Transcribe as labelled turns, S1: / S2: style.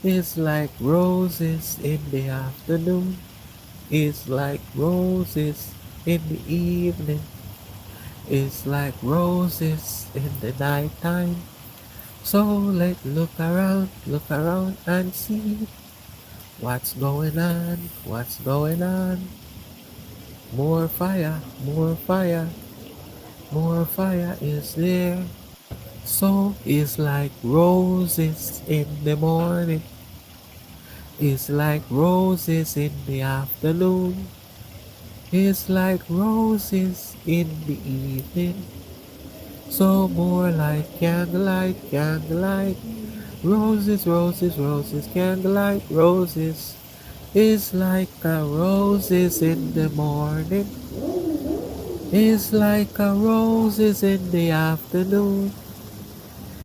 S1: It's like roses in the afternoon. It's like roses in the evening. It's like roses in the nighttime. So let's look around and see what's going on, what's going on. More fire, more fire, more fire is there. So it's like roses in the morning. It's like roses in the afternoon. It's like roses in the evening. So more like candlelight, candlelight. Roses, roses, roses, candlelight, roses. It's like a roses in the morning. It's like a roses in the afternoon.